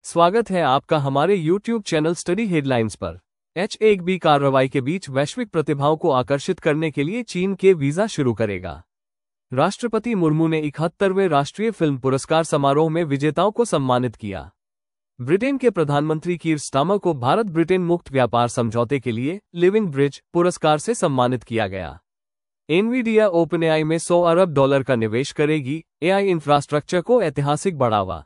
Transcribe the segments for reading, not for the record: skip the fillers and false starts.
स्वागत है आपका हमारे YouTube चैनल स्टडी हेडलाइंस पर। H-1B कार्रवाई के बीच वैश्विक प्रतिभाओं को आकर्षित करने के लिए चीन के वीजा शुरू करेगा। राष्ट्रपति मुर्मू ने 71वें राष्ट्रीय फिल्म पुरस्कार समारोह में विजेताओं को सम्मानित किया। ब्रिटेन के प्रधानमंत्री कीर स्टारमर को भारत ब्रिटेन मुक्त व्यापार समझौते के लिए लिविंग ब्रिज पुरस्कार से सम्मानित किया गया। एनवीडिया ओपनएआई में $100 अरब का निवेश करेगी, एआई इंफ्रास्ट्रक्चर को ऐतिहासिक बढ़ावा।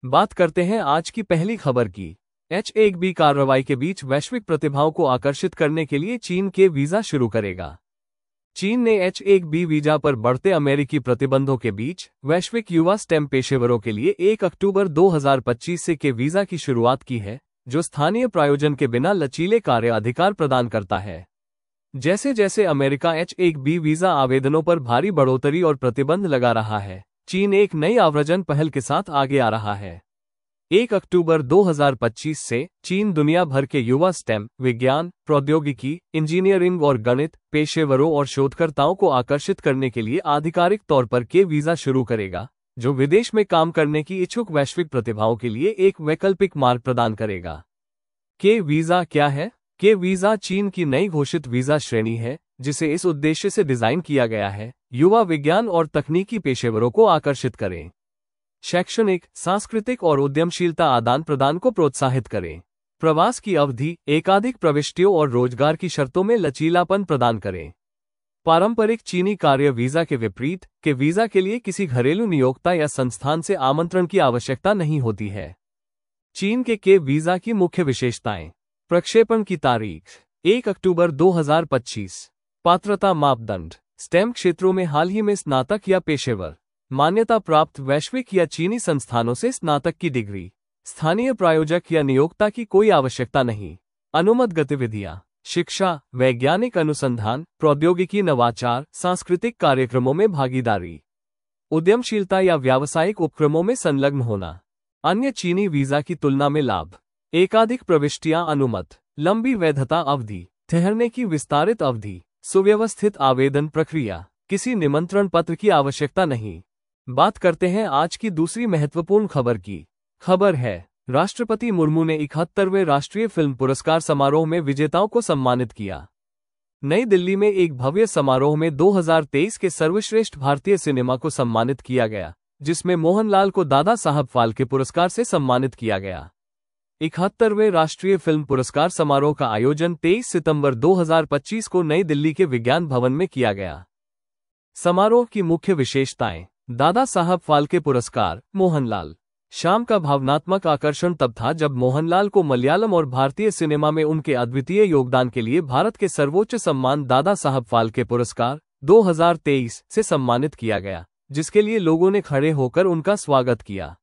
बात करते हैं आज की पहली खबर की। H-1B कार्रवाई के बीच वैश्विक प्रतिभाओं को आकर्षित करने के लिए चीन के वीजा शुरू करेगा। चीन ने H-1B वीजा पर बढ़ते अमेरिकी प्रतिबंधों के बीच वैश्विक युवा स्टेम पेशेवरों के लिए 1 अक्टूबर 2025 से के वीजा की शुरुआत की है, जो स्थानीय प्रायोजन के बिना लचीले कार्य अधिकार प्रदान करता है। जैसे जैसे अमेरिका H-1B वीजा आवेदनों पर भारी बढ़ोतरी और प्रतिबंध लगा रहा है, चीन एक नई आव्रजन पहल के साथ आगे आ रहा है। 1 अक्टूबर 2025 से चीन दुनिया भर के युवा स्टेम, विज्ञान, प्रौद्योगिकी, इंजीनियरिंग और गणित पेशेवरों और शोधकर्ताओं को आकर्षित करने के लिए आधिकारिक तौर पर के वीजा शुरू करेगा, जो विदेश में काम करने की इच्छुक वैश्विक प्रतिभाओं के लिए एक वैकल्पिक मार्ग प्रदान करेगा। के वीजा क्या है? के वीजा चीन की नई घोषित वीजा श्रेणी है, जिसे इस उद्देश्य से डिजाइन किया गया है, युवा विज्ञान और तकनीकी पेशेवरों को आकर्षित करें, शैक्षणिक, सांस्कृतिक और उद्यमशीलता आदान प्रदान को प्रोत्साहित करें, प्रवास की अवधि, एकाधिक प्रविष्टियों और रोजगार की शर्तों में लचीलापन प्रदान करें। पारंपरिक चीनी कार्य वीजा के विपरीत, के वीजा के लिए किसी घरेलू नियोक्ता या संस्थान से आमंत्रण की आवश्यकता नहीं होती है। चीन के वीजा की मुख्य विशेषताएं। प्रक्षेपण की तारीख 1 अक्टूबर 2025। पात्रता मापदंड, स्टेम क्षेत्रों में हाल ही में स्नातक या पेशेवर मान्यता प्राप्त वैश्विक या चीनी संस्थानों से स्नातक की डिग्री, स्थानीय प्रायोजक या नियोक्ता की कोई आवश्यकता नहीं। अनुमत गतिविधियां, शिक्षा, वैज्ञानिक अनुसंधान, प्रौद्योगिकी, नवाचार, सांस्कृतिक कार्यक्रमों में भागीदारी, उद्यमशीलता या व्यावसायिक उपक्रमों में संलग्न होना। अन्य चीनी वीजा की तुलना में लाभ। एकाधिक प्रविष्टियां अनुमत, लंबी वैधता अवधि, ठहरने की विस्तारित अवधि, सुव्यवस्थित आवेदन प्रक्रिया, किसी निमंत्रण पत्र की आवश्यकता नहीं। बात करते हैं आज की दूसरी महत्वपूर्ण खबर की। खबर है, राष्ट्रपति मुर्मू ने 71वें राष्ट्रीय फिल्म पुरस्कार समारोह में विजेताओं को सम्मानित किया। नई दिल्ली में एक भव्य समारोह में 2023 के सर्वश्रेष्ठ भारतीय सिनेमा को सम्मानित किया गया, जिसमें मोहनलाल को दादा साहब फाल्के पुरस्कार से सम्मानित किया गया। 71वें राष्ट्रीय फिल्म पुरस्कार समारोह का आयोजन 23 सितंबर 2025 को नई दिल्ली के विज्ञान भवन में किया गया। समारोह की मुख्य विशेषताएं। दादा साहब फाल्के पुरस्कार, मोहनलाल। शाम का भावनात्मक आकर्षण तब था जब मोहनलाल को मलयालम और भारतीय सिनेमा में उनके अद्वितीय योगदान के लिए भारत के सर्वोच्च सम्मान दादा साहब फाल्के पुरस्कार 2023 से सम्मानित किया गया, जिसके लिए लोगों ने खड़े होकर उनका स्वागत किया।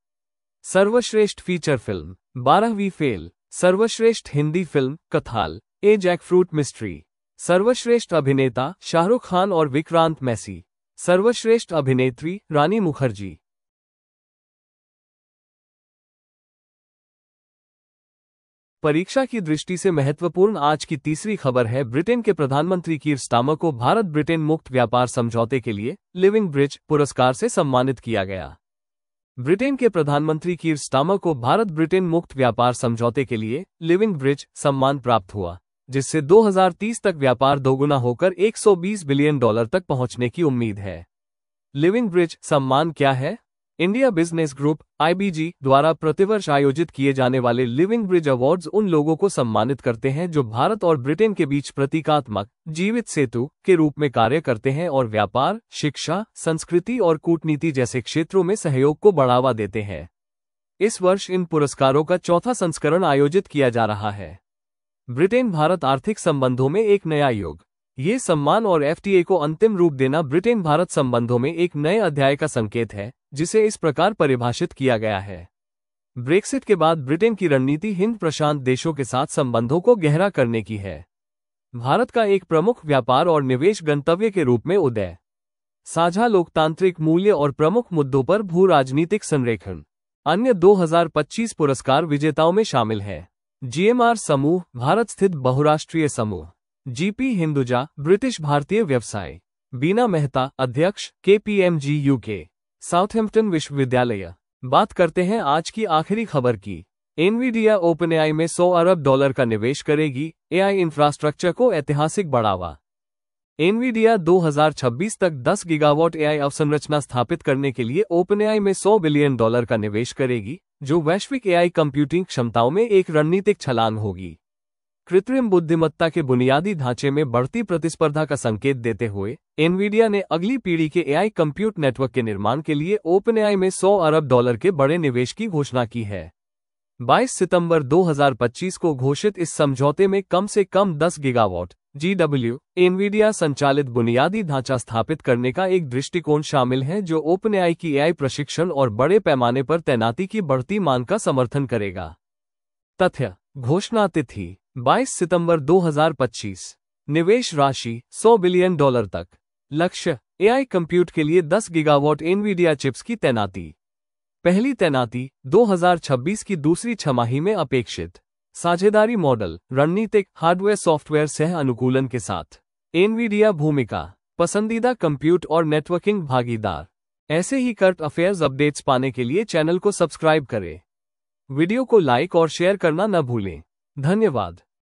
सर्वश्रेष्ठ फीचर फिल्म, 12वीं फेल। सर्वश्रेष्ठ हिंदी फिल्म, कथाल, ए जैकफ्रूट मिस्ट्री। सर्वश्रेष्ठ अभिनेता, शाहरुख खान और विक्रांत मैसी। सर्वश्रेष्ठ अभिनेत्री, रानी मुखर्जी। परीक्षा की दृष्टि से महत्वपूर्ण आज की तीसरी खबर है, ब्रिटेन के प्रधानमंत्री कीर स्टारमर को भारत ब्रिटेन मुक्त व्यापार समझौते के लिए लिविंग ब्रिज पुरस्कार से सम्मानित किया गया। ब्रिटेन के प्रधानमंत्री कीर स्टारमर को भारत ब्रिटेन मुक्त व्यापार समझौते के लिए लिविंग ब्रिज सम्मान प्राप्त हुआ, जिससे 2030 तक व्यापार दोगुना होकर $120 बिलियन तक पहुंचने की उम्मीद है। लिविंग ब्रिज सम्मान क्या है? इंडिया बिजनेस ग्रुप (IBG) द्वारा प्रतिवर्ष आयोजित किए जाने वाले लिविंग ब्रिज अवार्ड्स उन लोगों को सम्मानित करते हैं जो भारत और ब्रिटेन के बीच प्रतीकात्मक जीवित सेतु के रूप में कार्य करते हैं और व्यापार, शिक्षा, संस्कृति और कूटनीति जैसे क्षेत्रों में सहयोग को बढ़ावा देते हैं। इस वर्ष इन पुरस्कारों का चौथा संस्करण आयोजित किया जा रहा है। ब्रिटेन भारत आर्थिक संबंधों में एक नया युग। ये सम्मान और FTA को अंतिम रूप देना ब्रिटेन भारत संबंधों में एक नए अध्याय का संकेत है, जिसे इस प्रकार परिभाषित किया गया है। ब्रेक्सिट के बाद ब्रिटेन की रणनीति हिंद प्रशांत देशों के साथ संबंधों को गहरा करने की है। भारत का एक प्रमुख व्यापार और निवेश गंतव्य के रूप में उदय। साझा लोकतांत्रिक मूल्य और प्रमुख मुद्दों पर भू राजनीतिक संरेखण। अन्य 2025 पुरस्कार विजेताओं में शामिल है GMR समूह, भारत स्थित बहुराष्ट्रीय समूह। GP हिंदुजा, ब्रिटिश भारतीय व्यवसाय। बीना मेहता, अध्यक्ष, KPMG UK, साउथहैम्पटन विश्वविद्यालय। बात करते हैं आज की आखिरी खबर की। एनवीडिया ओपनएआई में $100 अरब का निवेश करेगी, एआई इंफ्रास्ट्रक्चर को ऐतिहासिक बढ़ावा। एनवीडिया 2026 तक 10 गीगावाट एआई अवसंरचना स्थापित करने के लिए ओपनएआई में $100 बिलियन का निवेश करेगी, जो वैश्विक एआई कंप्यूटिंग क्षमताओं में एक रणनीतिक छलांग होगी। कृत्रिम बुद्धिमत्ता के बुनियादी ढांचे में बढ़ती प्रतिस्पर्धा का संकेत देते हुए एनवीडिया ने अगली पीढ़ी के एआई कंप्यूट नेटवर्क के निर्माण के लिए ओपनएआई में $100 अरब के बड़े निवेश की घोषणा की है। 22 सितंबर 2025 को घोषित इस समझौते में कम से कम 10 गीगावाट GW एनवीडिया संचालित बुनियादी ढांचा स्थापित करने का एक दृष्टिकोण शामिल है, जो ओपनएआई की एआई प्रशिक्षण और बड़े पैमाने पर तैनाती की बढ़ती मांग का समर्थन करेगा। तथ्य: घोषणा तिथि 22 सितंबर 2025। निवेश राशि $100 बिलियन तक। लक्ष्य: एआई कंप्यूट के लिए 10 गीगावाट एनवीडिया चिप्स की तैनाती। पहली तैनाती 2026 की दूसरी छमाही में अपेक्षित। साझेदारी मॉडल: रणनीतिक हार्डवेयर सॉफ्टवेयर सह अनुकूलन के साथ। एनवीडिया भूमिका: पसंदीदा कंप्यूट और नेटवर्किंग भागीदार। ऐसे ही करंट अफेयर्स अपडेट्स पाने के लिए चैनल को सब्सक्राइब करें। वीडियो को लाइक और शेयर करना न भूलें। धन्यवाद।